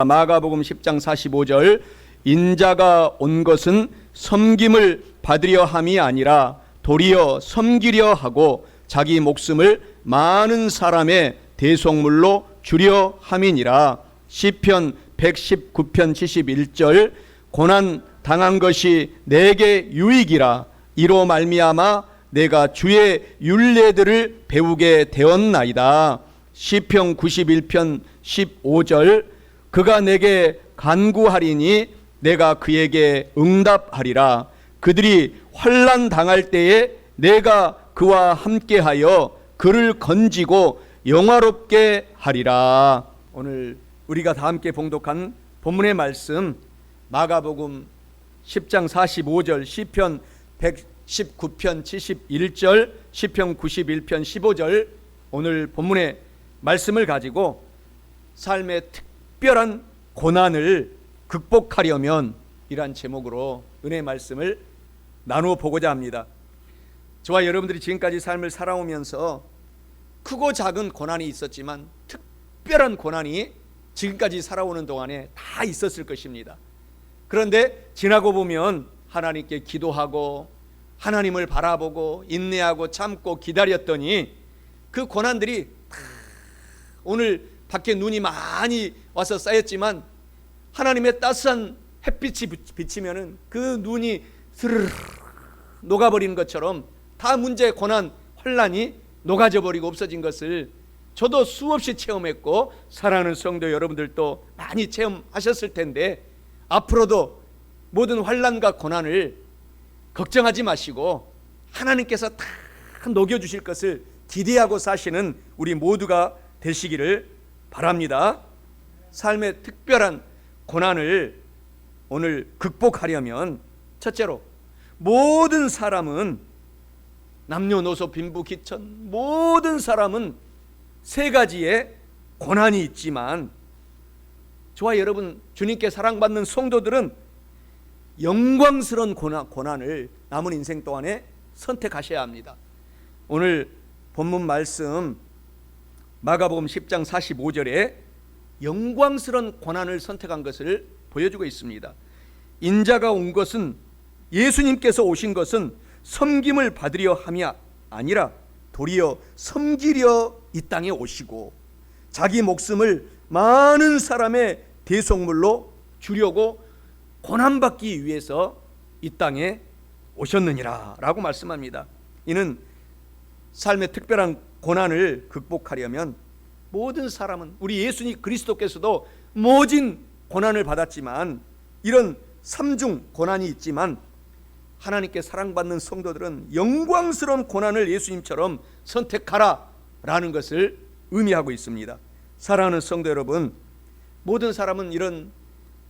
마가복음 10장 45절 인자가 온 것은 섬김을 받으려 함이 아니라 도리어 섬기려 하고 자기 목숨을 많은 사람의 대속물로 주려 함이니라. 시편 119편 71절 고난 당한 것이 내게 유익이라. 이로 말미암아 내가 주의 율례들을 배우게 되었나이다. 시편 91편 15절 그가 내게 간구하리니 내가 그에게 응답하리라. 그들이 환난 당할 때에 내가 그와 함께하여 그를 건지고 영화롭게 하리라. 오늘 우리가 다 함께 봉독한 본문의 말씀 마가복음 10장 45절, 시편 119편 71절, 시편 91편 15절 오늘 본문의 말씀을 가지고 삶의 특별한 고난을 극복하려면 이란 제목으로 은혜의 말씀을 나누어 보고자 합니다. 저와 여러분들이 지금까지 삶을 살아오면서 크고 작은 고난이 있었지만 특별한 고난이 지금까지 살아오는 동안에 다 있었을 것입니다. 그런데 지나고 보면 하나님께 기도하고 하나님을 바라보고 인내하고 참고 기다렸더니 그 고난들이 오늘 밖에 눈이 많이 와서 쌓였지만 하나님의 따스한 햇빛이 비치면은 그 눈이 스르르 녹아버리는 것처럼 다 문제, 고난, 환난이 녹아져 버리고 없어진 것을 저도 수없이 체험했고 사랑하는 성도 여러분들도 많이 체험하셨을 텐데 앞으로도 모든 환난과 고난을 걱정하지 마시고 하나님께서 다 녹여주실 것을 기대하고 사시는 우리 모두가 되시기를 바랍니다. 삶의 특별한 고난을 오늘 극복하려면 첫째로 모든 사람은 남녀노소 빈부귀천 모든 사람은 세 가지의 고난이 있지만 저와 여러분 주님께 사랑받는 성도들은 영광스러운 고난을 남은 인생 동안에 선택하셔야 합니다. 오늘 본문 말씀 마가복음 10장 45절에 영광스러운 고난을 선택한 것을 보여주고 있습니다. 인자가 온 것은 예수님께서 오신 것은 섬김을 받으려 함이 아니라 도리어 섬기려 이 땅에 오시고 자기 목숨을 많은 사람의 대속물로 주려고 고난받기 위해서 이 땅에 오셨느니라 라고 말씀합니다. 이는 삶의 특별한 고난을 극복하려면 모든 사람은 우리 예수님 그리스도께서도 모진 고난을 받았지만 이런 삼중 고난이 있지만 하나님께 사랑받는 성도들은 영광스러운 고난을 예수님처럼 선택하라 라는 것을 의미하고 있습니다. 사랑하는 성도 여러분, 모든 사람은 이런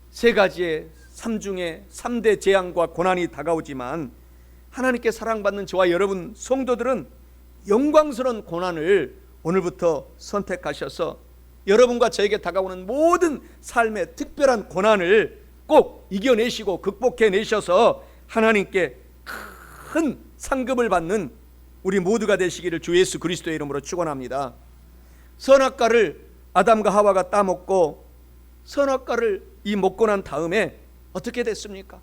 세 가지의 삼중의 3대 재앙과 고난이 다가오지만 하나님께 사랑받는 저와 여러분 성도들은 영광스러운 고난을 오늘부터 선택하셔서 여러분과 저에게 다가오는 모든 삶의 특별한 고난을 꼭 이겨내시고 극복해내셔서 하나님께 큰 상급을 받는 우리 모두가 되시기를 주 예수 그리스도의 이름으로 축원합니다. 선악과를 아담과 하와가 따먹고 선악과를 먹고 난 다음에 어떻게 됐습니까?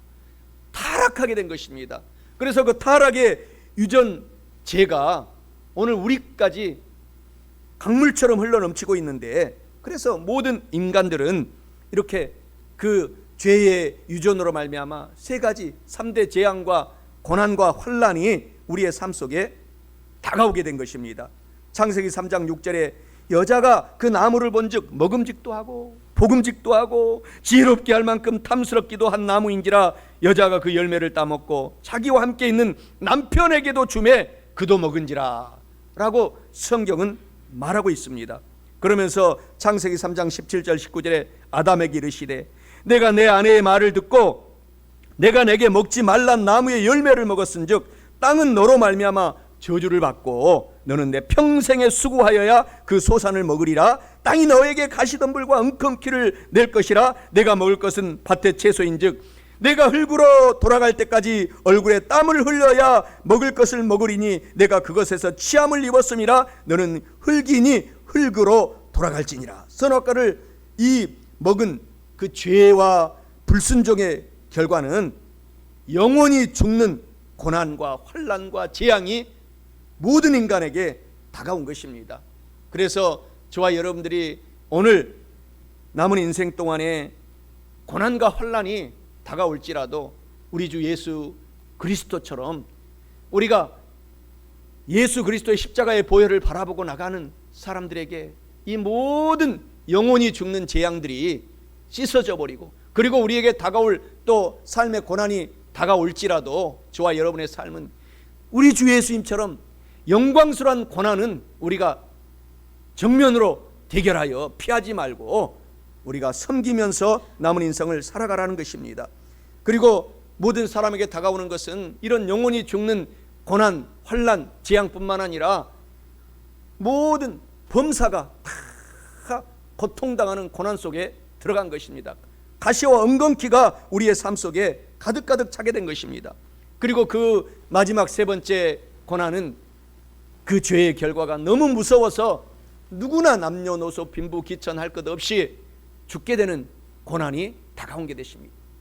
타락하게 된 것입니다. 그래서 그 타락의 유전죄가 오늘 우리까지 강물처럼 흘러넘치고 있는데 그래서 모든 인간들은 이렇게 그 죄의 유전으로 말미암아 세 가지 3대 재앙과 고난과 환난이 우리의 삶 속에 다가오게 된 것입니다. 창세기 3장 6절에 여자가 그 나무를 본즉 먹음직도 하고 복음직도 하고 지혜롭게 할 만큼 탐스럽기도 한 나무인지라 여자가 그 열매를 따먹고 자기와 함께 있는 남편에게도 주매 그도 먹은지라 라고 성경은 말하고 있습니다. 그러면서 창세기 3장 17절 19절에 아담에게 이르시되 내가 내 아내의 말을 듣고 내가 내게 먹지 말란 나무의 열매를 먹었은즉 땅은 너로 말미암아 저주를 받고 너는 내 평생에 수고하여야 그 소산을 먹으리라. 땅이 너에게 가시덤불과 엉겅퀴를 낼 것이라. 내가 먹을 것은 밭의 채소인즉 내가 흙으로 돌아갈 때까지 얼굴에 땀을 흘려야 먹을 것을 먹으리니 내가 그것에서 취함을 입었음이라. 너는 흙이니 흙으로 돌아갈지니라. 선악과를 이 먹은 그 죄와 불순종의 결과는 영원히 죽는 고난과 환난과 재앙이 모든 인간에게 다가온 것입니다. 그래서 저와 여러분들이 오늘 남은 인생 동안에 고난과 환난이 다가올지라도 우리 주 예수 그리스도처럼 우리가 예수 그리스도의 십자가의 보혈을 바라보고 나가는 사람들에게 이 모든 영원히 죽는 재앙들이 씻어져 버리고, 그리고 우리에게 다가올 또 삶의 고난이 다가올지라도 저와 여러분의 삶은 우리 주 예수님처럼 영광스러운 고난은 우리가 정면으로 대결하여 피하지 말고 우리가 섬기면서 남은 인생을 살아가라는 것입니다. 그리고 모든 사람에게 다가오는 것은 이런 영원히 죽는 고난, 환난, 재앙뿐만 아니라 모든 범사가 다 고통당하는 고난 속에 들어간 것입니다. 가시와 엉겅퀴가 우리의 삶 속에 가득가득 차게 된 것입니다. 그리고 그 마지막 세 번째 고난은 그 죄의 결과가 너무 무서워서 누구나 남녀노소 빈부 귀천할 것 없이 죽게 되는 고난이 다가온 게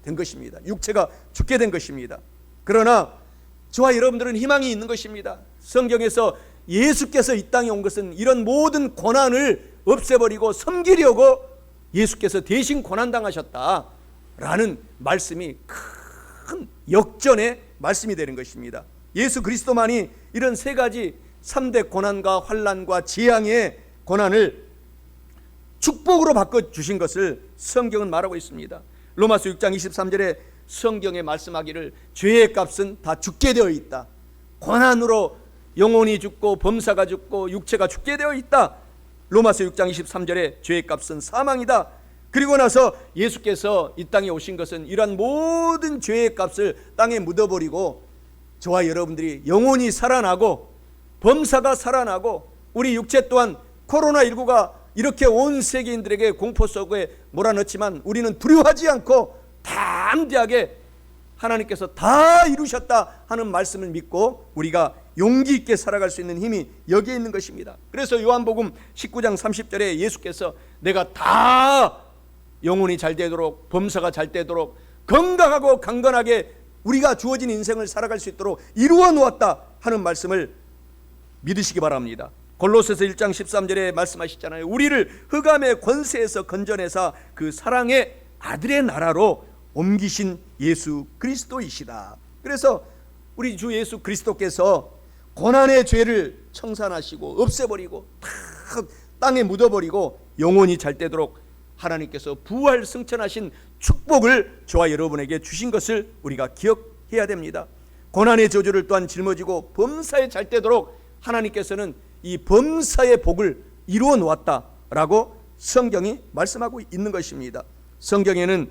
된 것입니다. 육체가 죽게 된 것입니다. 그러나 저와 여러분들은 희망이 있는 것입니다. 성경에서 예수께서 이 땅에 온 것은 이런 모든 고난을 없애버리고 섬기려고 예수께서 대신 고난당하셨다라는 말씀이 큰 역전의 말씀이 되는 것입니다. 예수 그리스도만이 이런 세 가지 3대 고난과 환난과 재앙의 고난을 축복으로 바꿔주신 것을 성경은 말하고 있습니다. 로마서 6장 23절에 성경에 말씀하기를 죄의 값은 다 죽게 되어 있다. 고난으로 영혼이 죽고 범사가 죽고 육체가 죽게 되어 있다. 로마서 6장 23절에 죄의 값은 사망이다. 그리고 나서 예수께서 이 땅에 오신 것은 이러한 모든 죄의 값을 땅에 묻어버리고 저와 여러분들이 영혼이 살아나고 범사가 살아나고 우리 육체 또한 코로나19가 이렇게 온 세계인들에게 공포 속에 몰아넣지만 우리는 두려워하지 않고 담대하게 하나님께서 다 이루셨다 하는 말씀을 믿고 우리가 용기 있게 살아갈 수 있는 힘이 여기에 있는 것입니다. 그래서 요한복음 19장 30절에 예수께서 내가 다 영혼이 잘 되도록 범사가 잘 되도록 건강하고 강건하게 우리가 주어진 인생을 살아갈 수 있도록 이루어 놓았다 하는 말씀을 믿으시기 바랍니다. 골로새서 1장 13절에 말씀하시잖아요. 우리를 흑암의 권세에서 건져내사 그 사랑의 아들의 나라로 옮기신 예수 그리스도이시다. 그래서 우리 주 예수 그리스도께서 고난의 죄를 청산하시고 없애버리고 다 땅에 묻어버리고 영원히 잘 되도록 하나님께서 부활 승천하신 축복을 저와 여러분에게 주신 것을 우리가 기억해야 됩니다. 고난의 저주를 또한 짊어지고 범사에 잘 되도록 하나님께서는 이 범사의 복을 이루어 놓았다라고 성경이 말씀하고 있는 것입니다. 성경에는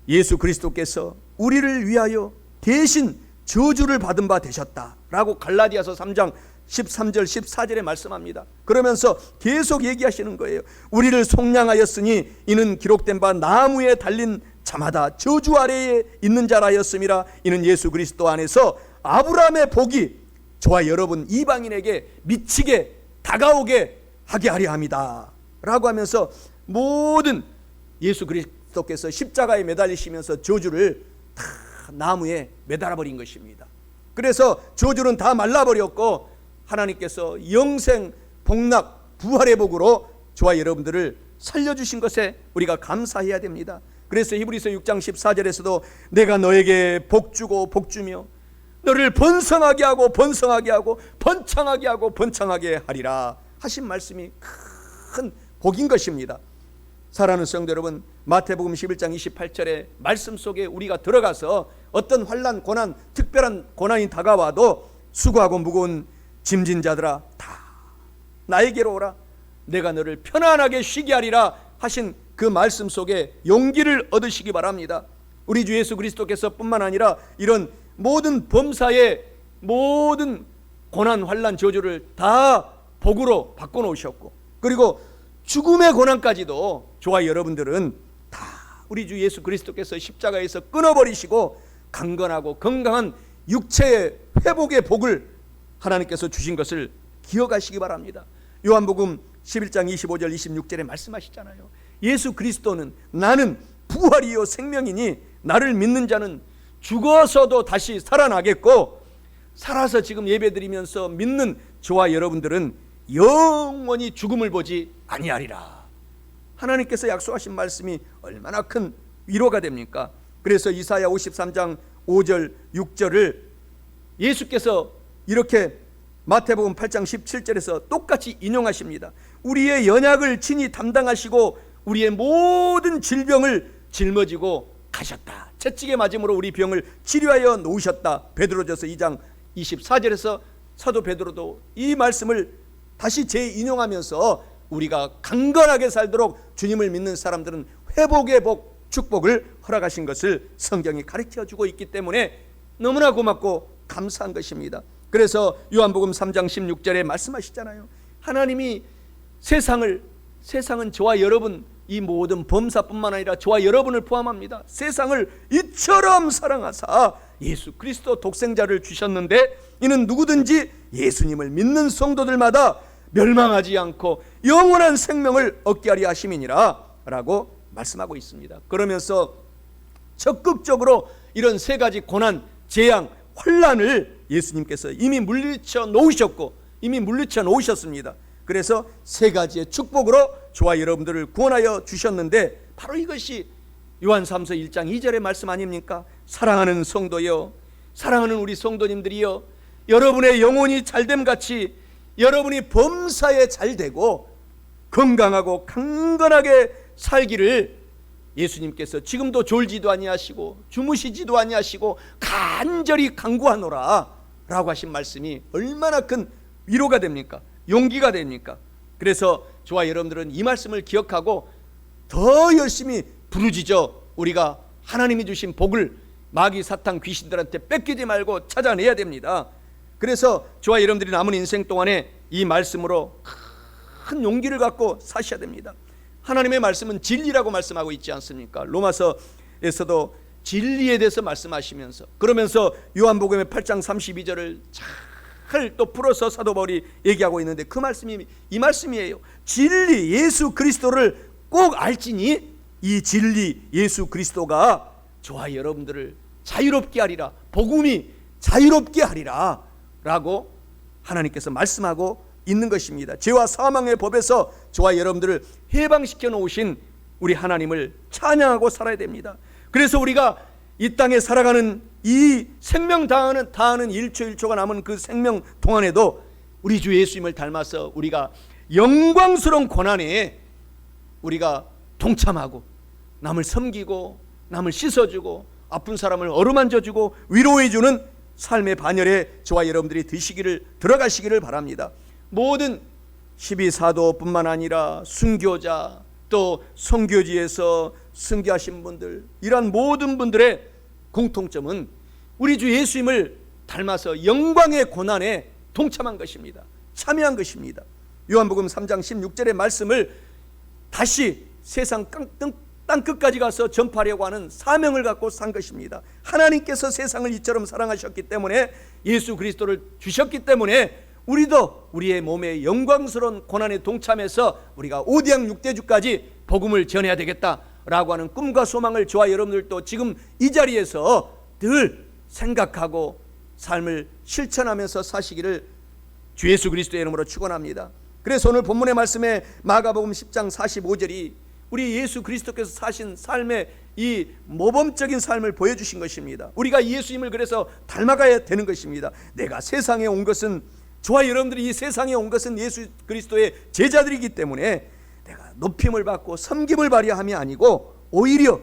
예수 그리스도께서 우리를 위하여 대신 저주를 받은 바 되셨다라고 갈라디아서 3장 13절 14절에 말씀합니다. 그러면서 계속 얘기하시는 거예요. 우리를 속량하였으니 이는 기록된 바 나무에 달린 자마다 저주 아래에 있는 자라였음이라. 이는 예수 그리스도 안에서 아브라함의 복이 저와 여러분 이방인에게 미치게 다가오게 하게 하려 합니다 라고 하면서 모든 예수 그리스도께서 십자가에 매달리시면서 저주를 다 나무에 매달아 버린 것입니다. 그래서 저주는 다 말라버렸고 하나님께서 영생 복락 부활의 복으로 저와 여러분들을 살려주신 것에 우리가 감사해야 됩니다. 그래서 히브리서 6장 14절에서도 내가 너에게 복주고 복주며 너를 번성하게 하고 번성하게 하고 번창하게 하고 번창하게 하리라 하신 말씀이 큰 복인 것입니다. 사랑하는 성도 여러분, 마태복음 11장 28절의 말씀 속에 우리가 들어가서 어떤 환난 고난 특별한 고난이 다가와도 수고하고 무거운 짐진 자들아 다 나에게로 오라 내가 너를 편안하게 쉬게 하리라 하신 그 말씀 속에 용기를 얻으시기 바랍니다. 우리 주 예수 그리스도께서 뿐만 아니라 이런 모든 범사의 모든 고난 환난 저주를 다 복으로 바꿔놓으셨고 그리고 죽음의 고난까지도 저와 여러분들은 다 우리 주 예수 그리스도께서 십자가에서 끊어버리시고 강건하고 건강한 육체의 회복의 복을 하나님께서 주신 것을 기억하시기 바랍니다. 요한복음 11장 25절 26절에 말씀하시잖아요. 예수 그리스도는 나는 부활이요 생명이니 나를 믿는 자는 죽어서도 다시 살아나겠고, 살아서 지금 예배드리면서 믿는 저와 여러분들은 영원히 죽음을 보지 아니하리라. 하나님께서 약속하신 말씀이 얼마나 큰 위로가 됩니까? 그래서 이사야 53장 5절 6절을 예수께서 이렇게 마태복음 8장 17절에서 똑같이 인용하십니다. 우리의 연약을 친히 담당하시고 우리의 모든 질병을 짊어지고 가셨다. 채찍에 맞음으로 우리 병을 치료하여 놓으셨다. 베드로전서 2장 24절에서 사도 베드로도 이 말씀을 다시 재인용하면서 우리가 강건하게 살도록 주님을 믿는 사람들은 회복의 복, 축복을 허락하신 것을 성경이 가르쳐주고 있기 때문에 너무나 고맙고 감사한 것입니다. 그래서 요한복음 3장 16절에 말씀하시잖아요. 하나님이 세상은 저와 여러분, 이 모든 범사뿐만 아니라 저와 여러분을 포함합니다. 세상을 이처럼 사랑하사 예수 그리스도 독생자를 주셨는데, 이는 누구든지 예수님을 믿는 성도들마다 멸망하지 않고 영원한 생명을 얻게 하려 하심이니라 라고 말씀하고 있습니다. 그러면서 적극적으로 이런 세 가지 고난, 재앙, 환난을 예수님께서 이미 물리쳐 놓으셨습니다. 그래서 세 가지의 축복으로 저와 여러분들을 구원하여 주셨는데, 바로 이것이 요한 3서 1장 2절의 말씀 아닙니까? 사랑하는 성도여, 사랑하는 우리 성도님들이여, 여러분의 영혼이 잘됨같이 여러분이 범사에 잘되고 건강하고 강건하게 살기를 예수님께서 지금도 졸지도 아니하시고 주무시지도 아니하시고 간절히 간구하노라 라고 하신 말씀이 얼마나 큰 위로가 됩니까? 용기가 됩니까? 그래서 저와 여러분들은 이 말씀을 기억하고 더 열심히 부르짖어 우리가 하나님이 주신 복을 마귀, 사탄, 귀신들한테 뺏기지 말고 찾아내야 됩니다. 그래서 저와 여러분들이 남은 인생 동안에 이 말씀으로 큰 용기를 갖고 사셔야 됩니다. 하나님의 말씀은 진리라고 말씀하고 있지 않습니까? 로마서에서도 진리에 대해서 말씀하시면서, 그러면서 요한복음의 8장 32절을 잘 또 풀어서 사도 바울이 얘기하고 있는데, 그 말씀이 이 말씀이에요. 진리 예수 그리스도를 꼭 알지니 이 진리 예수 그리스도가 저와 여러분들을 자유롭게 하리라, 복음이 자유롭게 하리라 라고 하나님께서 말씀하고 있는 것입니다. 죄와 사망의 법에서 저와 여러분들을 해방시켜 놓으신 우리 하나님을 찬양하고 살아야 됩니다. 그래서 우리가 이 땅에 살아가는 이 생명 다하는 1초 1초가 남은 그 생명 동안에도 우리 주 예수님을 닮아서 우리가 영광스러운 고난에 우리가 동참하고 남을 섬기고 남을 씻어주고 아픈 사람을 어루만져주고 위로해주는 삶의 반열에 저와 여러분들이 들어가시기를 바랍니다. 모든 12사도뿐만 아니라 순교자, 또 선교지에서 순교하신 분들, 이러한 모든 분들의 공통점은 우리 주 예수님을 닮아서 영광의 고난에 동참한 것입니다. 참여한 것입니다. 요한복음 3장 16절의 말씀을 다시 세상 땅끝까지 가서 전파하려고 하는 사명을 갖고 산 것입니다. 하나님께서 세상을 이처럼 사랑하셨기 때문에, 예수 그리스도를 주셨기 때문에 우리도 우리의 몸에 영광스러운 고난에 동참해서 우리가 5대양 6대주까지 복음을 전해야 되겠다라고 하는 꿈과 소망을 저와 여러분들도 지금 이 자리에서 늘 생각하고 삶을 실천하면서 사시기를 주 예수 그리스도의 이름으로 축원합니다. 그래서 오늘 본문의 말씀에 마가복음 10장 45절이 우리 예수 그리스도께서 사신 삶의 이 모범적인 삶을 보여주신 것입니다. 우리가 예수님을 그래서 닮아가야 되는 것입니다. 내가 세상에 온 것은, 저와 여러분들이 이 세상에 온 것은 예수 그리스도의 제자들이기 때문에 내가 높임을 받고 섬김을 발휘함이 아니고, 오히려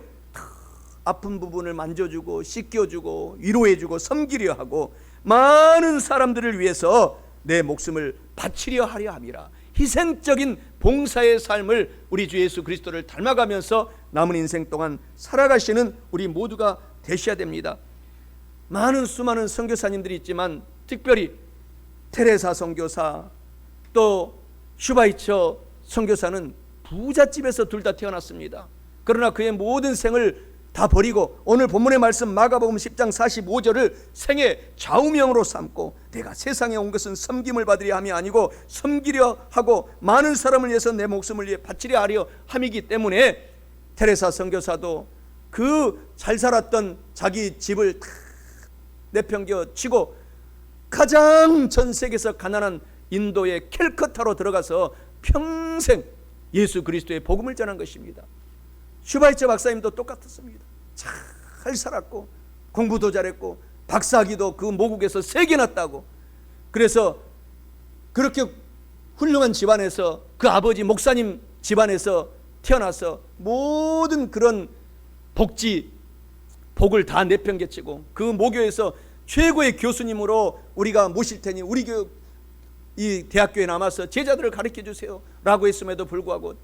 아픈 부분을 만져주고 씻겨주고 위로해주고 섬기려 하고 많은 사람들을 위해서 내 목숨을 바치려 하려 함이라. 희생적인 봉사의 삶을 우리 주 예수 그리스도를 닮아가면서 남은 인생 동안 살아가시는 우리 모두가 되셔야 됩니다. 수많은 선교사님들이 있지만, 특별히 테레사 선교사, 또 슈바이처 선교사는 부잣집에서 둘 다 태어났습니다. 그러나 그의 모든 생을 다 버리고 오늘 본문의 말씀 마가복음 10장 45절을 생애 좌우명으로 삼고, 내가 세상에 온 것은 섬김을 받으려 함이 아니고 섬기려 하고 많은 사람을 위해서 내 목숨을 위해 바치려 하려 함이기 때문에, 테레사 선교사도 그 잘 살았던 자기 집을 다 내팽겨 치고 가장 전 세계에서 가난한 인도의 캘커타로 들어가서 평생 예수 그리스도의 복음을 전한 것입니다. 슈바이처 박사님도 똑같았습니다. 잘 살았고 공부도 잘했고 박사학위도 그 모국에서 3개나 따고, 그래서 그렇게 훌륭한 집안에서, 그 아버지 목사님 집안에서 태어나서 모든 그런 복을 다 내팽개치고 그 모교에서 최고의 교수님으로 우리가 모실 테니 우리 이 대학교에 남아서 제자들을 가르쳐 주세요 라고 했음에도 불구하고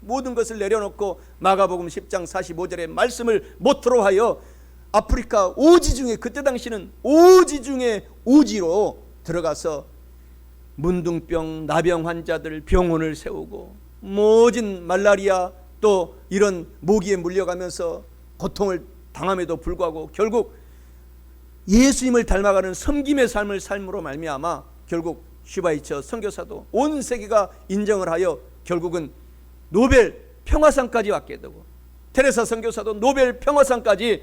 모든 것을 내려놓고 마가복음 10장 45절의 말씀을 모토로 하여 아프리카 오지 중에, 그때 당시는 오지 중에 오지로 들어가서 문둥병, 나병 환자들 병원을 세우고 모진 말라리아 또 이런 모기에 물려가면서 고통을 당함에도 불구하고 결국 예수님을 닮아가는 섬김의 삶으로 말미암아 결국 슈바이처 선교사도 온 세계가 인정을 하여 결국은 노벨 평화상까지 받게 되고, 테레사 선교사도 노벨 평화상까지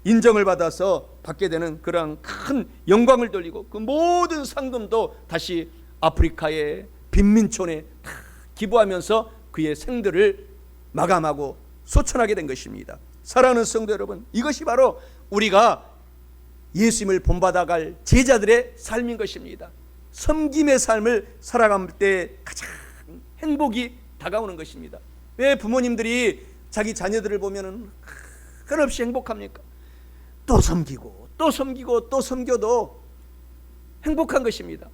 인정을 받아서 받게 되는 그런 큰 영광을 돌리고 그 모든 상금도 다시 아프리카의 빈민촌에 다 기부하면서 그의 생들을 마감하고 소천하게 된 것입니다. 사랑하는 성도 여러분, 이것이 바로 우리가 예수님을 본받아갈 제자들의 삶인 것입니다. 섬김의 삶을 살아갈 때 가장 행복이 다가오는 것입니다. 왜 부모님들이 자기 자녀들을 보면 한없이 행복합니까? 또 섬기고 또 섬기고 또 섬겨도 행복한 것입니다.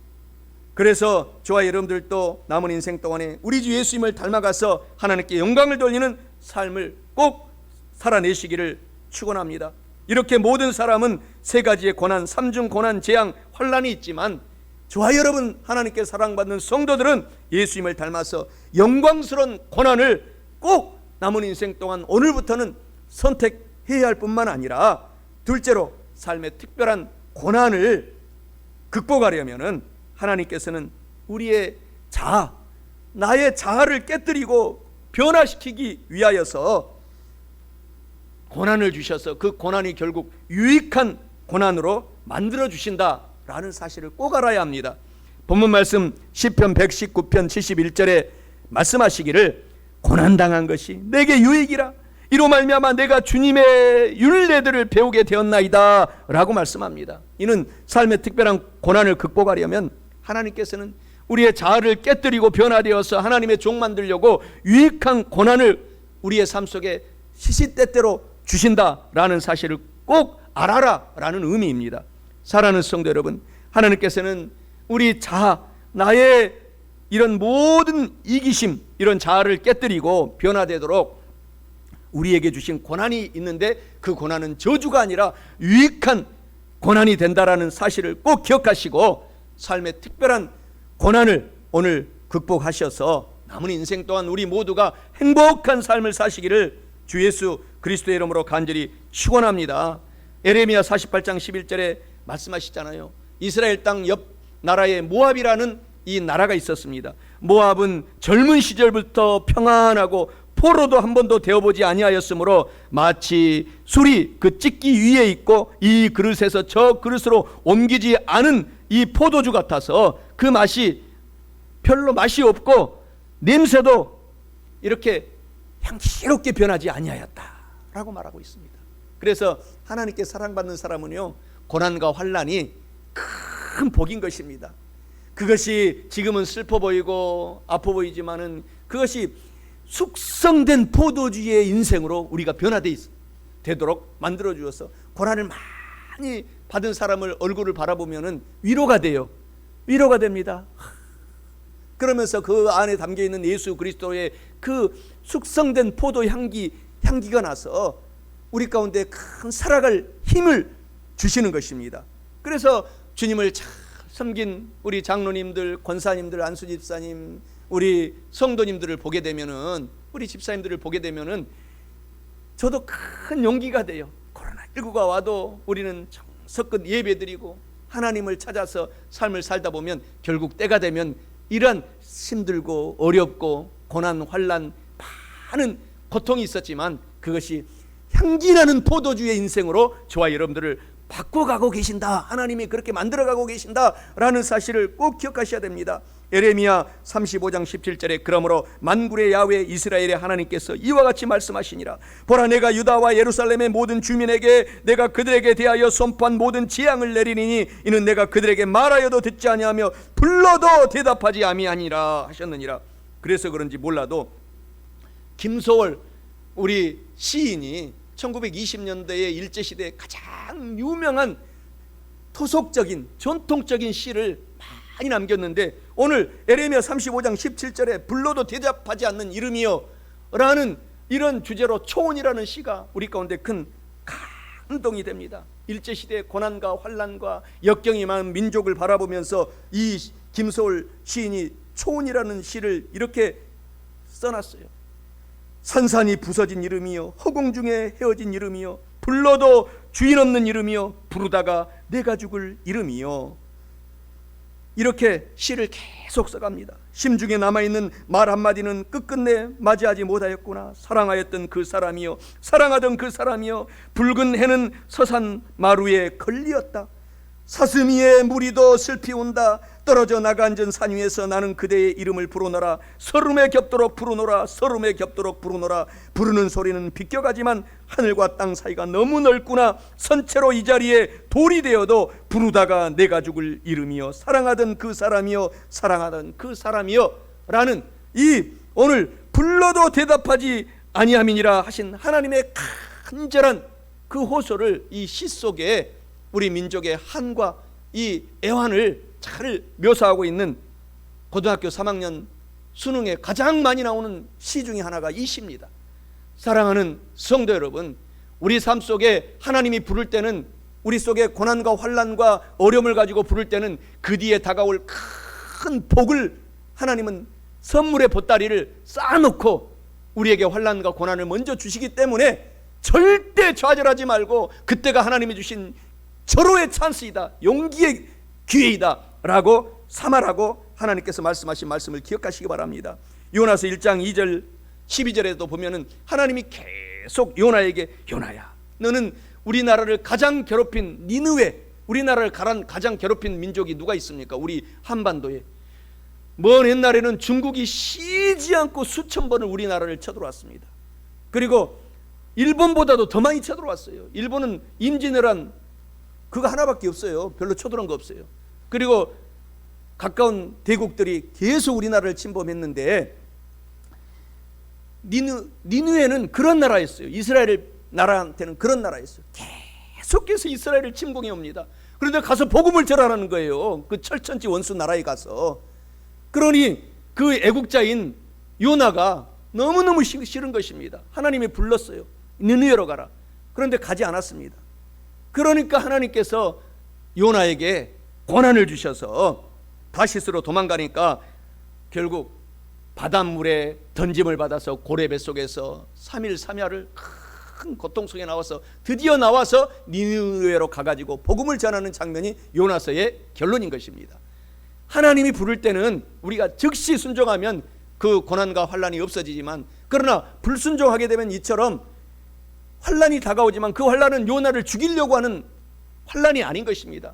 그래서 저와 여러분들도 남은 인생 동안에 우리 주 예수님을 닮아가서 하나님께 영광을 돌리는 삶을 꼭 살아내시기를 축원합니다. 이렇게 모든 사람은 3가지의 고난, 3중 고난, 재앙, 환난이 있지만 저와 여러분 하나님께 사랑받는 성도들은 예수님을 닮아서 영광스러운 고난을 꼭 남은 인생 동안 오늘부터는 선택해야 할 뿐만 아니라, 둘째로 삶의 특별한 고난을 극복하려면은 하나님께서는 우리의 나의 자아를 깨뜨리고 변화시키기 위하여서 고난을 주셔서 그 고난이 결국 유익한 고난으로 만들어 주신다라는 사실을 꼭 알아야 합니다. 본문 말씀 시편 119편 71절에 말씀하시기를 고난당한 것이 내게 유익이라, 이로 말미암아 내가 주님의 율례들을 배우게 되었나이다 라고 말씀합니다. 이는 삶의 특별한 고난을 극복하려면 하나님께서는 우리의 자아를 깨뜨리고 변화되어서 하나님의 종 만들려고 유익한 고난을 우리의 삶 속에 시시때때로 주신다라는 사실을 꼭 알아라 라는 의미입니다. 사랑하는 성도 여러분, 하나님께서는 우리 나의 이런 모든 이기심, 이런 자아를 깨뜨리고 변화되도록 우리에게 주신 고난이 있는데 그 고난은 저주가 아니라 유익한 고난이 된다라는 사실을 꼭 기억하시고 삶의 특별한 고난을 오늘 극복하셔서 남은 인생 동안 우리 모두가 행복한 삶을 사시기를 주 예수 그리스도의 이름으로 간절히 축원합니다. 에레미야 48장 11절에 말씀하시잖아요. 이스라엘 땅 옆 나라에 모압이라는 이 나라가 있었습니다. 모압은 젊은 시절부터 평안하고 포로도 한 번도 되어보지 아니하였으므로 마치 술이 그 찢기 위에 있고 이 그릇에서 저 그릇으로 옮기지 않은 이 포도주 같아서 그 맛이 별로 맛이 없고 냄새도 이렇게 향기롭게 변하지 아니하였다라고 말하고 있습니다. 그래서 하나님께 사랑받는 사람은요, 고난과 환난이 큰 복인 것입니다. 그것이 지금은 슬퍼 보이고 아파 보이지만은 그것이 숙성된 포도주의 인생으로 우리가 변화되도록 만들어 주어서 고난을 많이 받은 사람을 얼굴을 바라보면은 위로가 돼요. 위로가 됩니다. 그러면서 그 안에 담겨 있는 예수 그리스도의 그 숙성된 포도 향기가 나서 우리 가운데 큰 살아갈 힘을 주시는 것입니다. 그래서 주님을 잘 섬긴 우리 장로님들, 권사님들, 안수 집사님, 우리 성도님들을 보게 되면은, 우리 집사님들을 보게 되면은 저도 큰 용기가 돼요. 코로나19가 와도 우리는 정석껏 예배드리고 하나님을 찾아서 삶을 살다 보면 결국 때가 되면 이런 힘들고 어렵고 고난, 환난, 많은 고통이 있었지만 그것이 향기나는 포도주의 인생으로 저와 여러분들을 바꿔가고 계신다. 하나님이 그렇게 만들어가고 계신다라는 사실을 꼭 기억하셔야 됩니다. 예레미야 35장 17절에 그러므로 만군의 야훼 이스라엘의 하나님께서 이와 같이 말씀하시니라. 보라, 내가 유다와 예루살렘의 모든 주민에게 내가 그들에게 대하여 선포한 모든 재앙을 내리니 이는 내가 그들에게 말하여도 듣지 아니하며 불러도 대답하지 아니하니라 하셨느니라. 그래서 그런지 몰라도 김소월 우리 시인이 1920년대의 일제시대에 가장 유명한 토속적인 전통적인 시를 많이 남겼는데, 오늘 에레미야 35장 17절에 불러도 대답하지 않는 이름이여 라는 이런 주제로 초원이라는 시가 우리 가운데 큰 감동이 됩니다. 일제시대의 고난과 환난과 역경이 많은 민족을 바라보면서 이 김소월 시인이 초원이라는 시를 이렇게 써놨어요. 산산이 부서진 이름이요, 허공 중에 헤어진 이름이요, 불러도 주인 없는 이름이요, 부르다가 내가 죽을 이름이요. 이렇게 시를 계속 써갑니다. 심중에 남아있는 말 한마디는 끝끝내 맞이하지 못하였구나. 사랑하였던 그 사람이요, 사랑하던 그 사람이요, 붉은 해는 서산 마루에 걸리었다. 사슴 위에 무리도 슬피 온다. 떨어져 나가앉은 산 위에서 나는 그대의 이름을 부르노라. 서름에 겹도록 부르노라. 서름에 겹도록 부르노라. 부르는 소리는 비껴가지만 하늘과 땅 사이가 너무 넓구나. 선체로 이 자리에 돌이 되어도 부르다가 내가 죽을 이름이요, 사랑하던 그 사람이요, 사랑하던 그 사람이요 라는 이 오늘 불러도 대답하지 아니함이니라 하신 하나님의 간절한 그 호소를 이 시 속에 우리 민족의 한과 이 애환을 잘 묘사하고 있는 고등학교 3학년 수능에 가장 많이 나오는 시 중에 하나가 이 시입니다. 사랑하는 성도 여러분, 우리 삶 속에 하나님이 부를 때는, 우리 속에 고난과 환난과 어려움을 가지고 부를 때는 그 뒤에 다가올 큰 복을 하나님은 선물의 보따리를 쌓아놓고 우리에게 환난과 고난을 먼저 주시기 때문에 절대 좌절하지 말고 그때가 하나님이 주신 절호의 찬스이다, 용기의 기회이다 라고 삼아라고 하나님께서 말씀하신 말씀을 기억하시기 바랍니다. 요나서 1장 2절 12절에도 보면은 하나님이 계속 요나에게, 요나야, 너는 우리나라를 가장 괴롭힌 니느웨, 우리나라를 가장 괴롭힌 민족이 누가 있습니까? 우리 한반도에. 먼 옛날에는 중국이 쉬지 않고 수천 번을 우리나라를 쳐들어왔습니다. 그리고 일본보다도 더 많이 쳐들어왔어요. 일본은 임진왜란 그거 하나밖에 없어요. 별로 쳐들어온 거 없어요. 그리고 가까운 대국들이 계속 우리나라를 침범했는데, 니느웨는 그런 나라였어요. 이스라엘 나라한테는 그런 나라였어요. 계속해서 이스라엘을 침공해 옵니다. 그런데 가서 복음을 전하라는 거예요. 그 철천지 원수 나라에 가서. 그러니 그 애국자인 요나가 너무너무 싫은 것입니다. 하나님이 불렀어요. 니느웨로 가라. 그런데 가지 않았습니다. 그러니까 하나님께서 요나에게 고난을 주셔서 다시스로 도망가니까 결국 바닷물에 던짐을 받아서 고래 뱃속에서 3일 3야를 큰 고통 속에 나와서 드디어 나와서 니느웨로 가가지고 복음을 전하는 장면이 요나서의 결론인 것입니다. 하나님이 부를 때는 우리가 즉시 순종하면 그 고난과 환난이 없어지지만, 그러나 불순종하게 되면 이처럼 환난이 다가오지만 그 환난은 요나를 죽이려고 하는 환난이 아닌 것입니다.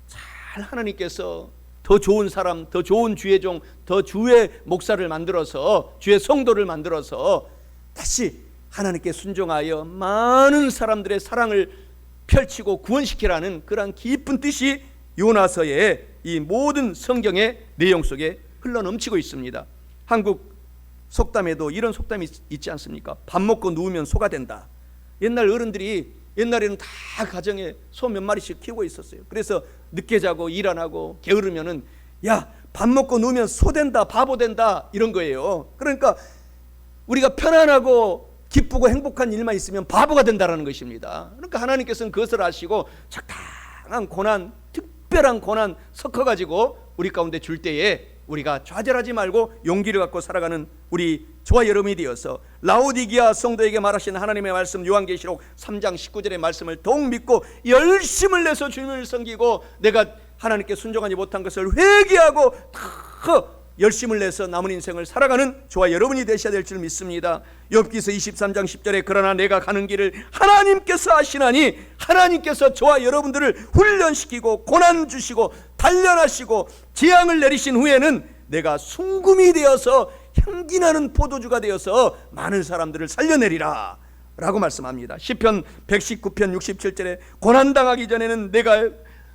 잘 하나님께서 더 좋은 사람, 더 좋은 주의 종, 더 주의 목사를 만들어서, 주의 성도를 만들어서 다시 하나님께 순종하여 많은 사람들의 사랑을 펼치고 구원시키라는 그러한 깊은 뜻이 요나서의 이 모든 성경의 내용 속에 흘러넘치고 있습니다. 한국 속담에도 이런 속담이 있지 않습니까? 밥 먹고 누우면 소가 된다. 옛날 어른들이 옛날에는 다 가정에 소 몇 마리씩 키우고 있었어요. 그래서 늦게 자고 일 안 하고 게으르면은, 야, 밥 먹고 누우면 소 된다, 바보 된다, 이런 거예요. 그러니까 우리가 편안하고 기쁘고 행복한 일만 있으면 바보가 된다라는 것입니다. 그러니까 하나님께서는 그것을 아시고 적당한 고난, 특별한 고난 섞어가지고 우리 가운데 줄 때에 우리가 좌절하지 말고 용기를 갖고 살아가는 우리 저와 여러분이 되어서 라오디게아 성도에게 말하신 하나님의 말씀, 요한계시록 3장 19절의 말씀을 더욱 믿고 열심을 내서 주님을 섬기고 내가 하나님께 순종하지 못한 것을 회개하고 열심을 내서 남은 인생을 살아가는 저와 여러분이 되셔야 될 줄 믿습니다. 욥기서 23장 10절에 그러나 내가 가는 길을 하나님께서 아시나니 하나님께서 저와 여러분들을 훈련시키고 고난 주시고 단련하시고 재앙을 내리신 후에는 내가 순금이 되어서 향기나는 포도주가 되어서 많은 사람들을 살려내리라 라고 말씀합니다. 시편 119편 67절에 고난당하기 전에는 내가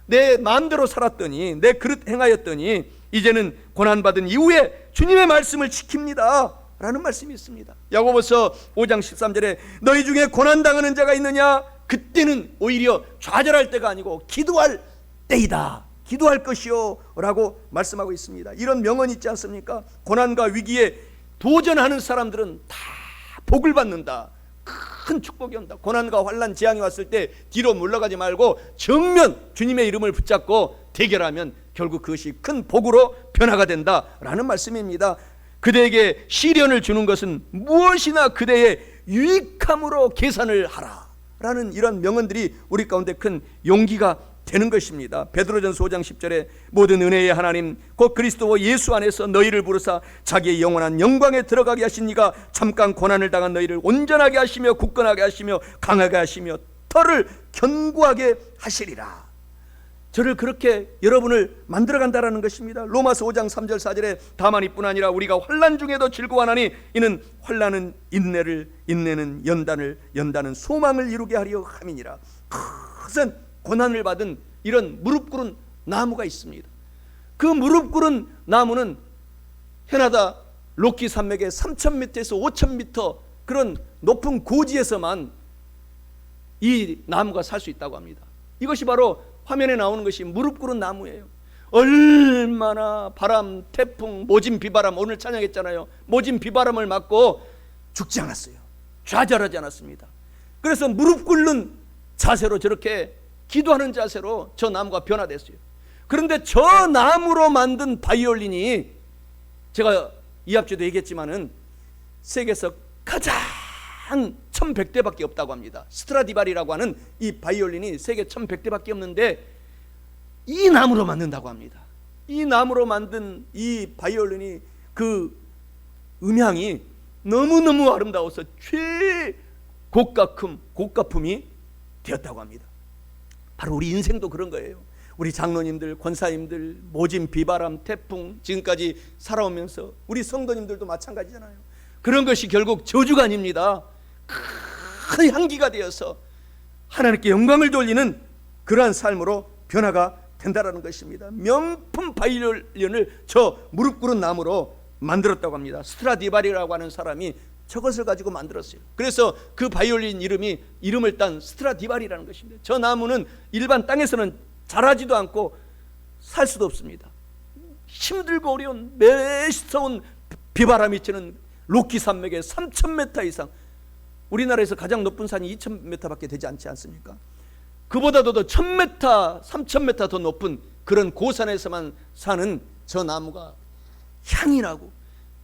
내 마음대로 살았더니 내 그릇 행하였더니 이제는 고난받은 이후에 주님의 말씀을 지킵니다 라는 말씀이 있습니다. 야고보서 5장 13절에 너희 중에 고난당하는 자가 있느냐? 그때는 오히려 좌절할 때가 아니고 기도할 때이다, 기도할 것이요 라고 말씀하고 있습니다. 이런 명언 있지 않습니까? 고난과 위기에 도전하는 사람들은 다 복을 받는다, 큰 축복이 온다. 고난과 환난 재앙이 왔을 때 뒤로 물러가지 말고 정면 주님의 이름을 붙잡고 대결하면 결국 그것이 큰 복으로 변화가 된다라는 말씀입니다. 그대에게 시련을 주는 것은 무엇이나 그대의 유익함으로 계산을 하라 라는 이런 명언들이 우리 가운데 큰 용기가 되는 것입니다. 베드로전서 5장 10절에 모든 은혜의 하나님 곧 그리스도 예수 안에서 너희를 부르사 자기의 영원한 영광에 들어가게 하신 이가 잠깐 고난을 당한 너희를 온전하게 하시며 굳건하게 하시며 강하게 하시며 터를 견고하게 하시리라. 저를 그렇게 여러분을 만들어간다라는 것입니다. 로마서 5장 3절 4절에 다만 이뿐 아니라 우리가 환난 중에도 즐거워하나니 이는 환난은 인내를, 인내는 연단을, 연단은 소망을 이루게 하려 함이니라. 큰 고난을 받은 이런 무릎 꿇은 나무가 있습니다. 그 무릎 꿇은 나무는 캐나다 로키 산맥의 3,000m에서 5,000m 그런 높은 고지에서만 이 나무가 살 수 있다고 합니다. 이것이 바로 화면에 나오는 것이 무릎 꿇은 나무예요. 얼마나 바람, 태풍, 모진 비바람, 오늘 찬양했잖아요. 모진 비바람을 맞고 죽지 않았어요. 좌절하지 않았습니다. 그래서 무릎 꿇는 자세로, 저렇게 기도하는 자세로 저 나무가 변화됐어요. 그런데 저 나무로 만든 바이올린이, 제가 이 앞주에도 얘기했지만은 세계에서 가장 1100대밖에 없다고 합니다. 스트라디바리라고 하는 이 바이올린이 세계 1100대밖에 없는데 이 나무로 만든다고 합니다. 이 나무로 만든 이 바이올린이 그 음향이 너무너무 아름다워서 최고가품이 되었다고 합니다. 바로 우리 인생도 그런 거예요. 우리 장로님들, 권사님들, 모진 비바람, 태풍 지금까지 살아오면서 우리 성도님들도 마찬가지잖아요. 그런 것이 결국 저주가 아닙니다. 큰 향기가 되어서 하나님께 영광을 돌리는 그러한 삶으로 변화가 된다라는 것입니다. 명품 바이올린을 저 무릎 꿇은 나무로 만들었다고 합니다. 스트라디바리라고 하는 사람이 저것을 가지고 만들었어요. 그래서 그 바이올린 이름을 딴 스트라디바리라는 것입니다. 저 나무는 일반 땅에서는 자라지도 않고 살 수도 없습니다. 힘들고 어려운 매서운 비바람이 치는 로키 산맥의 3,000m 이상, 우리나라에서 가장 높은 산이 2,000m밖에 되지 않지 않습니까? 그보다도 더 1,000m, 3,000m 더 높은 그런 고산에서만 사는 저 나무가 향이 나고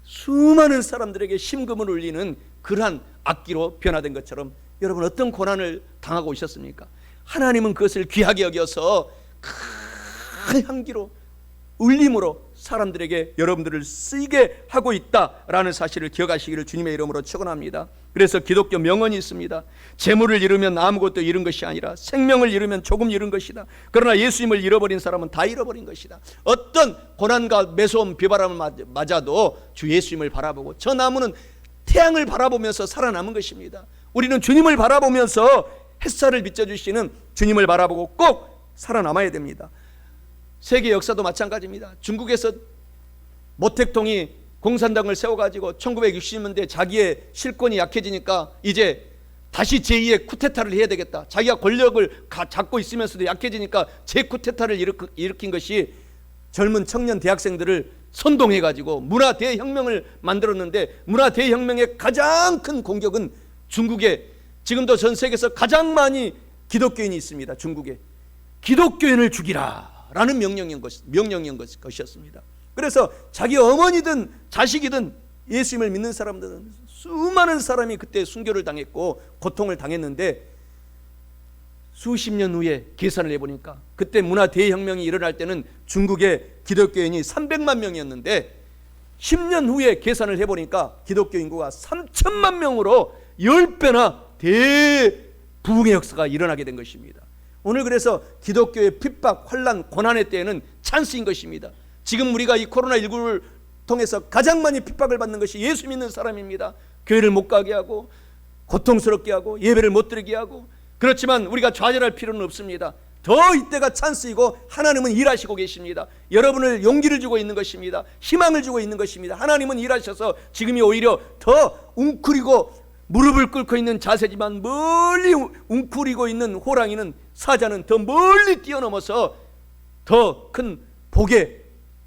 수많은 사람들에게 심금을 울리는 그러한 악기로 변화된 것처럼, 여러분 어떤 고난을 당하고 오셨습니까? 하나님은 그것을 귀하게 여겨서 큰 향기로, 울림으로 사람들에게 여러분들을 쓰이게 하고 있다라는 사실을 기억하시기를 주님의 이름으로 축원합니다. 그래서 기독교 명언이 있습니다. 재물을 잃으면 아무것도 잃은 것이 아니라 생명을 잃으면 조금 잃은 것이다. 그러나 예수님을 잃어버린 사람은 다 잃어버린 것이다. 어떤 고난과 매서운 비바람을 맞아도 주 예수님을 바라보고, 저 나무는 태양을 바라보면서 살아남은 것입니다. 우리는 주님을 바라보면서 햇살을 비춰주시는 주님을 바라보고 꼭 살아남아야 됩니다. 세계 역사도 마찬가지입니다. 중국에서 모택동이 공산당을 세워가지고 1960년대 자기의 실권이 약해지니까 이제 다시 제2의 쿠데타를 해야 되겠다. 자기가 권력을 잡고 있으면서도 약해지니까 재쿠데타를 일으킨 것이 젊은 청년 대학생들을 선동해가지고 문화 대혁명을 만들었는데, 문화 대혁명의 가장 큰 공격은 중국에, 지금도 전 세계에서 가장 많이 기독교인이 있습니다. 중국에 기독교인을 죽이라 라는 명령인 것이었습니다. 그래서 자기 어머니든 자식이든 예수님을 믿는 사람들은 수많은 사람이 그때 순교를 당했고 고통을 당했는데, 수십 년 후에 계산을 해보니까 그때 문화 대혁명이 일어날 때는 중국의 기독교인이 300만 명이었는데 10년 후에 계산을 해보니까 기독교 인구가 3천만 명으로 10배나 대부흥의 역사가 일어나게 된 것입니다. 오늘 그래서 기독교의 핍박, 환난, 고난의 때에는 찬스인 것입니다. 지금 우리가 이 코로나19를 통해서 가장 많이 핍박을 받는 것이 예수 믿는 사람입니다. 교회를 못 가게 하고 고통스럽게 하고 예배를 못 드리게 하고. 그렇지만 우리가 좌절할 필요는 없습니다. 더 이때가 찬스이고 하나님은 일하시고 계십니다. 여러분을 용기를 주고 있는 것입니다. 희망을 주고 있는 것입니다. 하나님은 일하셔서 지금이 오히려 더 웅크리고 무릎을 꿇고 있는 자세지만 멀리 웅크리고 있는 호랑이는, 사자는 더 멀리 뛰어넘어서 더 큰 복의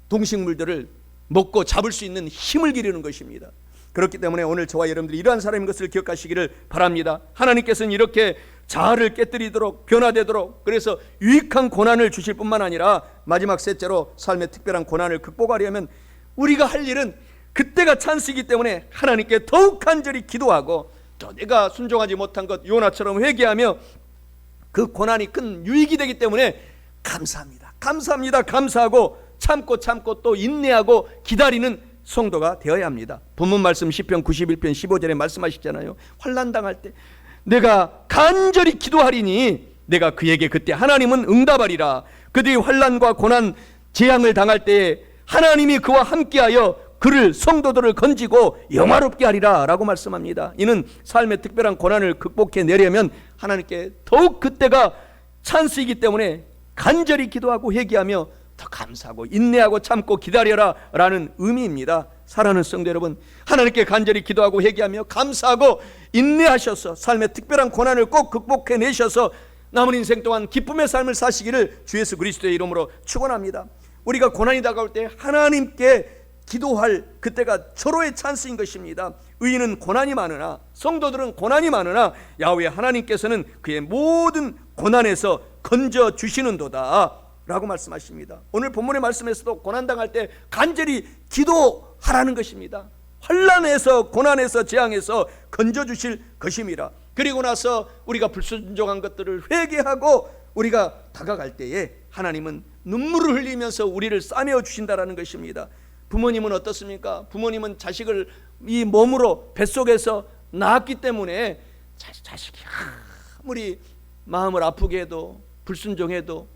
동식물들을 먹고 잡을 수 있는 힘을 기르는 것입니다. 그렇기 때문에 오늘 저와 여러분들이 이러한 사람인 것을 기억하시기를 바랍니다. 하나님께서는 이렇게 자아를 깨뜨리도록, 변화되도록, 그래서 유익한 고난을 주실 뿐만 아니라 마지막 셋째로 삶의 특별한 고난을 극복하려면 우리가 할 일은 그때가 찬스이기 때문에 하나님께 더욱 간절히 기도하고, 또 내가 순종하지 못한 것 요나처럼 회개하며 그 고난이 큰 유익이 되기 때문에 감사합니다, 감사합니다, 감사하고 참고 또 인내하고 기다리는 성도가 되어야 합니다. 본문 말씀 시편 91편 15절에 말씀하시잖아요. 환난당할 때 내가 간절히 기도하리니 내가 그에게 그때 하나님은 응답하리라. 그들이 환난과 고난 재앙을 당할 때에 하나님이 그와 함께하여 그를, 성도들을 건지고 영화롭게 하리라 라고 말씀합니다. 이는 삶의 특별한 고난을 극복해내려면 하나님께 더욱 그때가 찬스이기 때문에 간절히 기도하고 회개하며 더 감사하고 인내하고 참고 기다려라 라는 의미입니다. 사랑하는 성도 여러분, 하나님께 간절히 기도하고 회개하며 감사하고 인내하셔서 삶의 특별한 고난을 꼭 극복해내셔서 남은 인생 동안 기쁨의 삶을 사시기를 주 예수 그리스도의 이름으로 축원합니다. 우리가 고난이 다가올 때 하나님께 기도할 그때가 절호의 찬스인 것입니다. 의인은 고난이 많으나, 성도들은 고난이 많으나 야훼 하나님께서는 그의 모든 고난에서 건져주시는도다 라고 말씀하십니다. 오늘 본문의 말씀에서도 고난당할 때 간절히 기도하라는 것입니다. 환난에서, 고난에서, 재앙에서 건져주실 것임이라. 그리고 나서 우리가 불순종한 것들을 회개하고 우리가 다가갈 때에 하나님은 눈물을 흘리면서 우리를 싸매어 주신다라는 것입니다. 부모님은 어떻습니까? 부모님은 자식을 이 몸으로 뱃속에서 낳았기 때문에 자식이 아무리 마음을 아프게 해도 불순종해도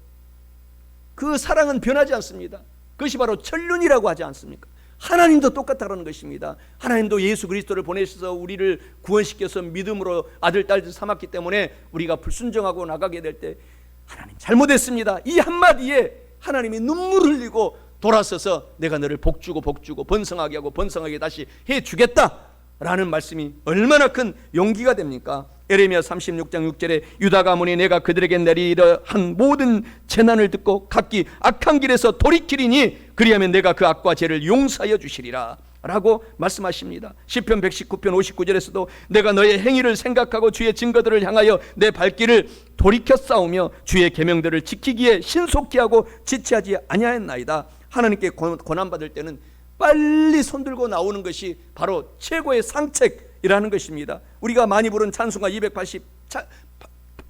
그 사랑은 변하지 않습니다. 그것이 바로 천륜이라고 하지 않습니까? 하나님도 똑같다라는 것입니다. 하나님도 예수 그리스도를 보내셔서 우리를 구원시켜서 믿음으로 아들 딸들 삼았기 때문에 우리가 불순종하고 나가게 될 때 하나님 잘못했습니다, 이 한마디에 하나님이 눈물을 흘리고 돌아서서 내가 너를 복주고 번성하게 하고 번성하게 다시 해주겠다 라는 말씀이 얼마나 큰 용기가 됩니까? 에레미야 36장 6절에 유다 가문이 내가 그들에게 내리려 한 모든 재난을 듣고 각기 악한 길에서 돌이키리니 그리하면 내가 그 악과 죄를 용서하여 주시리라 라고 말씀하십니다. 시편 119편 59절에서도 내가 너의 행위를 생각하고 주의 증거들을 향하여 내 발길을 돌이켜 싸우며 주의 계명들을 지키기에 신속히 하고 지체하지 아니하였나이다. 하나님께 고난받을 때는 빨리 손들고 나오는 것이 바로 최고의 상책이라는 것입니다. 우리가 많이 부른 찬송가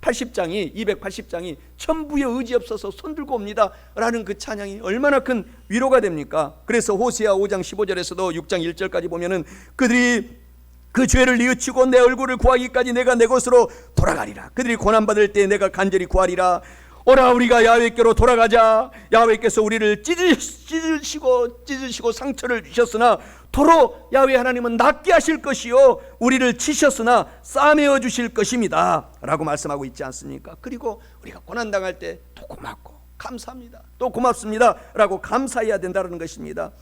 280장이 천부의 의지 없어서 손들고 옵니다 라는 그 찬양이 얼마나 큰 위로가 됩니까? 그래서 호세아 5장 15절에서도 6장 1절까지 보면은 그들이 그 죄를 뉘우치고 내 얼굴을 구하기까지 내가 내 곳으로 돌아가리라. 그들이 고난받을 때 내가 간절히 구하리라. 오라 우리가 야훼께로 돌아가자. 야훼께서 우리를 찢으시고 상처를 주셨으나 도로 야훼 하나님은 낫게 하실 것이요 우리를 치셨으나 싸매어 주실 것입니다 라고 말씀하고 있지 않습니까? 그리고 우리가 고난당할 때 또 고맙고 감사합니다, 또 고맙습니다 라고 감사해야 된다는 것입니다.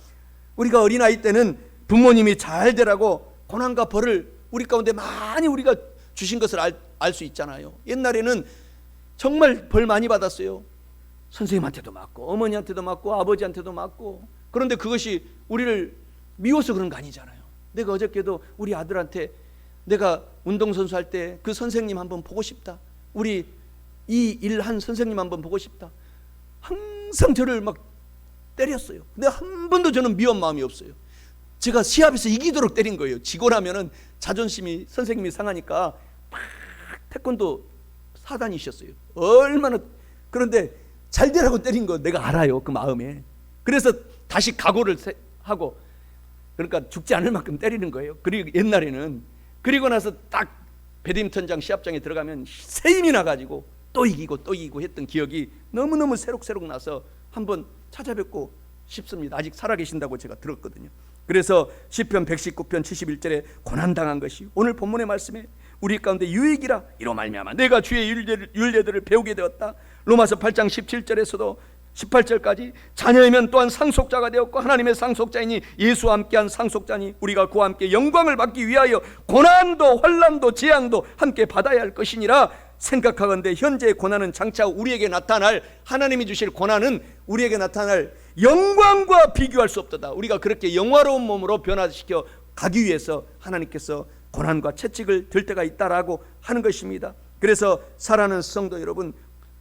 우리가 어린아이 때는 부모님이 잘 되라고 고난과 벌을 우리 가운데 많이 우리가 주신 것을 알 수 있잖아요. 옛날에는 정말 벌 많이 받았어요. 선생님한테도 맞고 어머니한테도 맞고 아버지한테도 맞고. 그런데 그것이 우리를 미워서 그런 거 아니잖아요. 내가 어저께도 우리 아들한테 내가 운동선수 할 때 그 선생님 한번 보고 싶다, 우리 이 일한 선생님 한번 보고 싶다, 항상 저를 막 때렸어요. 근데 한 번도 저는 미운 마음이 없어요. 제가 시합에서 이기도록 때린 거예요. 지고 나면은 자존심이 선생님이 상하니까 막 태권도 사단이셨어요. 얼마나. 그런데 잘 되라고 때린 거 내가 알아요, 그 마음에. 그래서 다시 각오를 하고 그러니까 죽지 않을 만큼 때리는 거예요. 그리고 옛날에는 그리고 나서 딱 배드민턴장 시합장에 들어가면 새 힘이 나가지고 또 이기고 또 이기고 했던 기억이 너무너무 새록새록 나서 한번 찾아뵙고 싶습니다. 아직 살아계신다고 제가 들었거든요. 그래서 시편 119편 71절에 고난당한 것이 오늘 본문의 말씀에 우리 가운데 유익이라 이로 말미암아 내가 주의 율례들을 배우게 되었다. 로마서 8장 17절에서도 18절까지 자녀이면 또한 상속자가 되었고 하나님의 상속자이니 예수와 함께한 상속자니 우리가 그와 함께 영광을 받기 위하여 고난도 환난도 재앙도 함께 받아야 할 것이니라. 생각하건대 현재의 고난은 장차 우리에게 나타날 하나님이 주실 고난은 우리에게 나타날 영광과 비교할 수 없도다. 우리가 그렇게 영화로운 몸으로 변화시켜 가기 위해서 하나님께서 고난과 채찍을 들 때가 있다라고 하는 것입니다. 그래서 사랑하는 성도 여러분,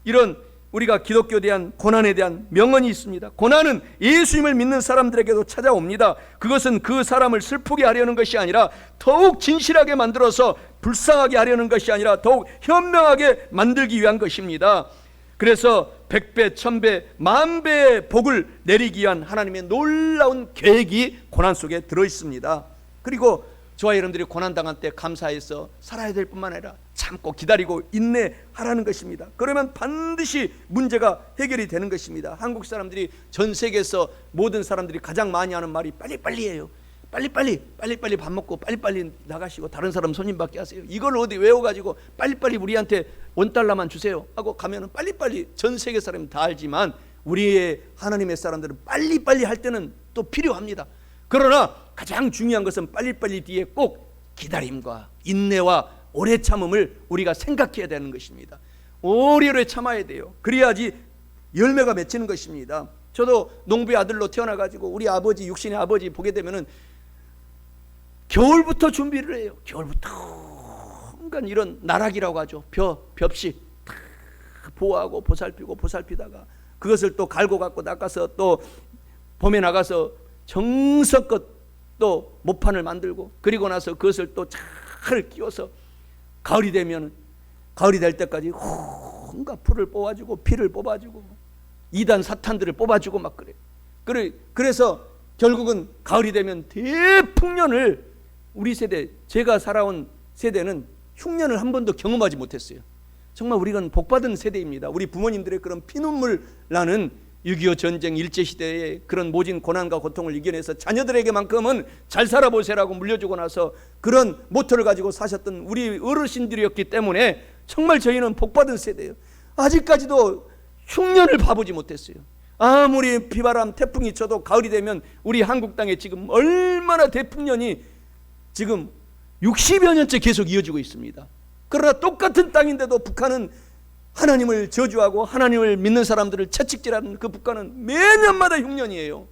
이런 우리가 기독교에 대한 고난에 대한 명언이 있습니다. 고난은 예수님을 믿는 사람들에게도 찾아옵니다. 그것은 그 사람을 슬프게 하려는 것이 아니라 더욱 진실하게 만들어서 불쌍하게 하려는 것이 아니라 더욱 현명하게 만들기 위한 것입니다. 그래서 100배, 1000배, 10,000배의 복을 내리기 위한 하나님의 놀라운 계획이 고난 속에 들어있습니다. 그리고 저와 여러분들이 고난당한 때 감사해서 살아야 될 뿐만 아니라 참고 기다리고 인내하라는 것입니다. 그러면 반드시 문제가 해결이 되는 것입니다. 한국 사람들이 전 세계에서 모든 사람들이 가장 많이 하는 말이 빨리빨리예요. 빨리빨리 밥 먹고 빨리빨리 나가시고 다른 사람 손님 받게 하세요. 이걸 어디 외워가지고 빨리빨리 우리한테 $1만 주세요 하고 가면은 빨리빨리 전 세계 사람이 다 알지만 우리의 하나님의 사람들은 빨리빨리 할 때는 또 필요합니다. 그러나 가장 중요한 것은 빨리빨리 뒤에 꼭 기다림과 인내와 오래 참음을 우리가 생각해야 되는 것입니다. 오래오래 참아야 돼요. 그래야지 열매가 맺히는 것입니다. 저도 농부의 아들로 태어나가지고 우리 아버지, 육신의 아버지 보게 되면은 겨울부터 준비를 해요. 겨울부터 그러니까 이런 나락이라고 하죠. 벽시 보호하고 보살피다가 그것을 또 갈고 갖고 낚아서 또 봄에 나가서 정성껏 또 모판을 만들고 그리고 나서 그것을 또 잘 끼워서 가을이 될 때까지 온갖 풀을 뽑아주고 피를 뽑아주고 이단 사탄들을 뽑아주고 막 그래. 그래서 결국은 가을이 되면 대풍년을 우리 세대, 제가 살아온 세대는 흉년을 한 번도 경험하지 못했어요. 정말 우리는 복받은 세대입니다. 우리 부모님들의 그런 피눈물 나는 6.25 전쟁 일제시대의 그런 모진 고난과 고통을 이겨내서 자녀들에게만큼은 잘 살아보세요라고 물려주고 나서 그런 모토를 가지고 사셨던 우리 어르신들이었기 때문에 정말 저희는 복받은 세대예요. 아직까지도 흉년을 봐보지 못했어요. 아무리 비바람 태풍이 쳐도 가을이 되면 우리 한국 땅에 지금 얼마나 대풍년이 지금 60여 년째 계속 이어지고 있습니다. 그러나 똑같은 땅인데도 북한은 하나님을 저주하고 하나님을 믿는 사람들을 채찍질하는 그 북한은 매년마다 흉년이에요.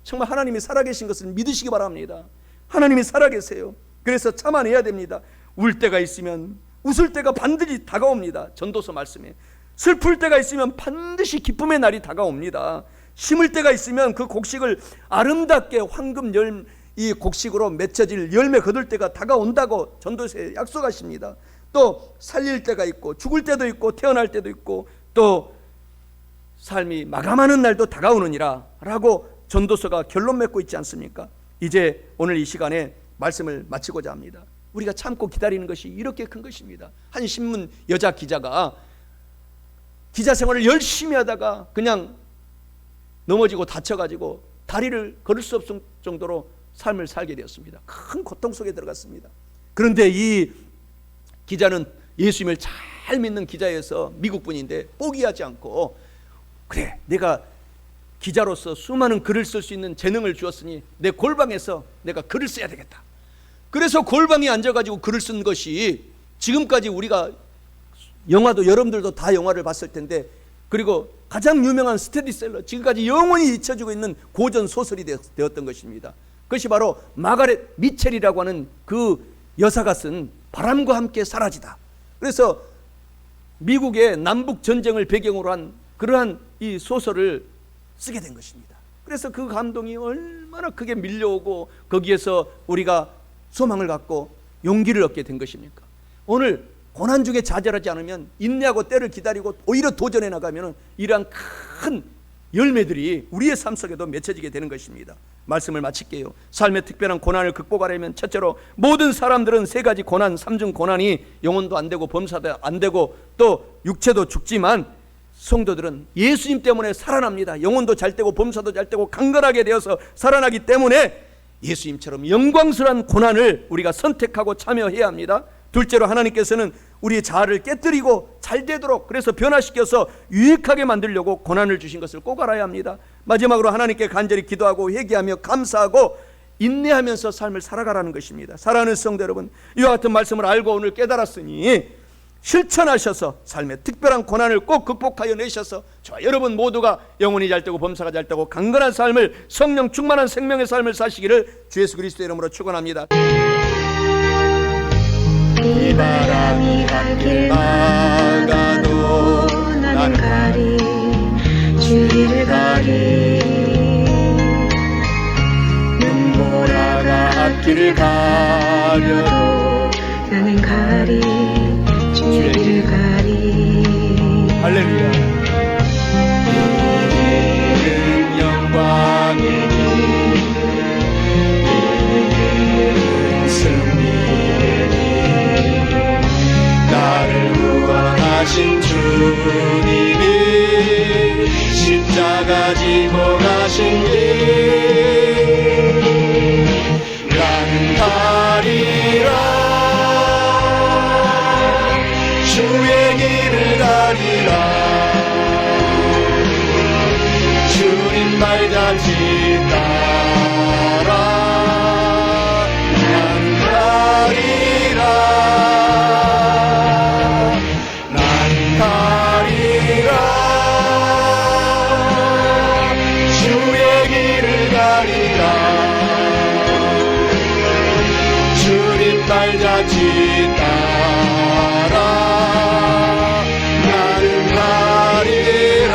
정말 하나님이 살아계신 것을 믿으시기 바랍니다. 하나님이 살아계세요. 그래서 참아내야 됩니다. 울 때가 있으면 웃을 때가 반드시 다가옵니다. 전도서 말씀에 슬플 때가 있으면 반드시 기쁨의 날이 다가옵니다. 심을 때가 있으면 그 곡식을 아름답게 황금 이 곡식으로 맺혀질 열매 거둘 때가 다가온다고 전도서에 약속하십니다. 또 살릴 때가 있고 죽을 때도 있고 태어날 때도 있고 또 삶이 마감하는 날도 다가오느니라 라고 전도서가 결론 맺고 있지 않습니까? 이제 오늘 이 시간에 말씀을 마치고자 합니다. 우리가 참고 기다리는 것이 이렇게 큰 것입니다. 한 신문 여자 기자가 기자 생활을 열심히 하다가 그냥 넘어지고 다쳐가지고 다리를 걸을 수 없을 정도로 삶을 살게 되었습니다. 큰 고통 속에 들어갔습니다. 그런데 이 기자는 예수님을 잘 믿는 기자여서 미국 분인데 포기하지 않고 그래 내가 기자로서 수많은 글을 쓸 수 있는 재능을 주었으니 내 골방에서 내가 글을 써야 되겠다. 그래서 골방에 앉아가지고 글을 쓴 것이 지금까지 우리가 영화도 여러분들도 다 영화를 봤을 텐데 그리고 가장 유명한 스테디셀러 지금까지 영원히 잊혀지고 있는 고전 소설이 되었던 것입니다. 그것이 바로 마가렛 미첼이라고 하는 그 여사가 쓴 바람과 함께 사라지다. 그래서 미국의 남북 전쟁을 배경으로 한 그러한 이 소설을 쓰게 된 것입니다. 그래서 그 감동이 얼마나 크게 밀려오고 거기에서 우리가 소망을 갖고 용기를 얻게 된 것입니까? 오늘 고난 중에 좌절하지 않으면 인내하고 때를 기다리고 오히려 도전해 나가면 이러한 큰 열매들이 우리의 삶 속에도 맺혀지게 되는 것입니다. 말씀을 마칠게요. 삶의 특별한 고난을 극복하려면 첫째로 모든 사람들은 세 가지 고난, 삼중 고난이 영혼도 안 되고 범사도 안 되고 또 육체도 죽지만 성도들은 예수님 때문에 살아납니다. 영혼도 잘 되고 범사도 잘 되고 강건하게 되어서 살아나기 때문에 예수님처럼 영광스러운 고난을 우리가 선택하고 참여해야 합니다. 둘째로 하나님께서는 우리의 자아를 깨뜨리고 잘 되도록, 그래서 변화시켜서 유익하게 만들려고 고난을 주신 것을 꼭 알아야 합니다. 마지막으로 하나님께 간절히 기도하고 회개하며 감사하고 인내하면서 삶을 살아가라는 것입니다. 사랑하는 성도 여러분, 이와 같은 말씀을 알고 오늘 깨달았으니 실천하셔서 삶의 특별한 고난을 꼭 극복하여 내셔서 저와 여러분 모두가 영혼이 잘 되고 범사가 잘 되고 강건한 삶을, 성령 충만한 생명의 삶을 사시기를 주 예수 그리스도의 이름으로 축원합니다. 비바람이 앞길 막아도 나는 가리, 주를 가리. 눈보라가 앞길을 가려도 나는 가리, 주를 가리. 할렐루야. 이는 영광의 길, 이는 승리의 길. 나를 구원하신 주님이 십자가 지고 가신 길 나는 가리라. 주의 길을 가리라. 주님 발자취 따라 나는 가리라. 나는 가리라. 주의 길을 가리라. 주님 발자취 따라 나는 가리라.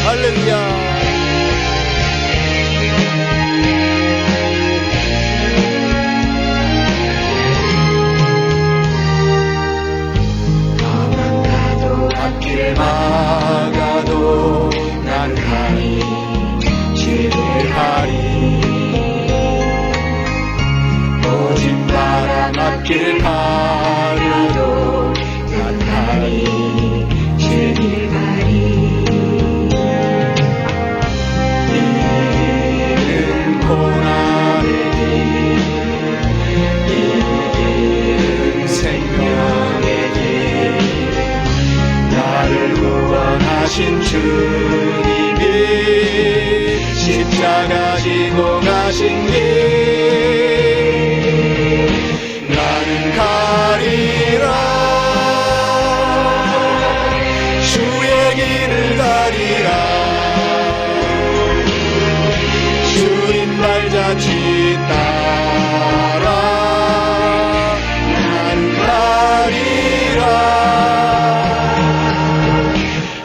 할렐루야. 앞길 막아도 나는 가리, 주를 가리. 오진 바람 앞길 가려도 나는 가리, 주를 가리. 이는 고난의 길, 이는 생명의 길. 나를 구원하신 주님이 십자가 지고 가신 길 나는 가리라. 주의 길을 가리라. 주님 발자취 따라 나는 가리라.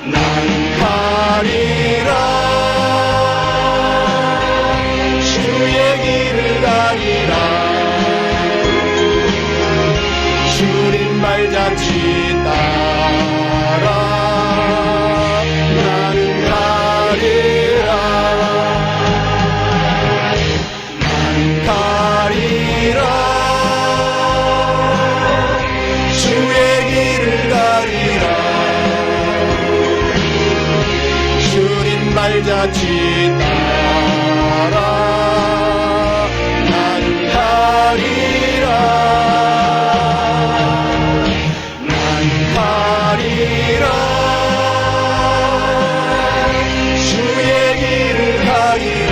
나는 가리라. 주의 길을 가리라. 주님 발자취 따라 나는 가리라. 나는 가리라. 주의 길을 가리라. 주님 발자취 따라 나는 가리라. 나는 가리라. 주의 길을 가리라.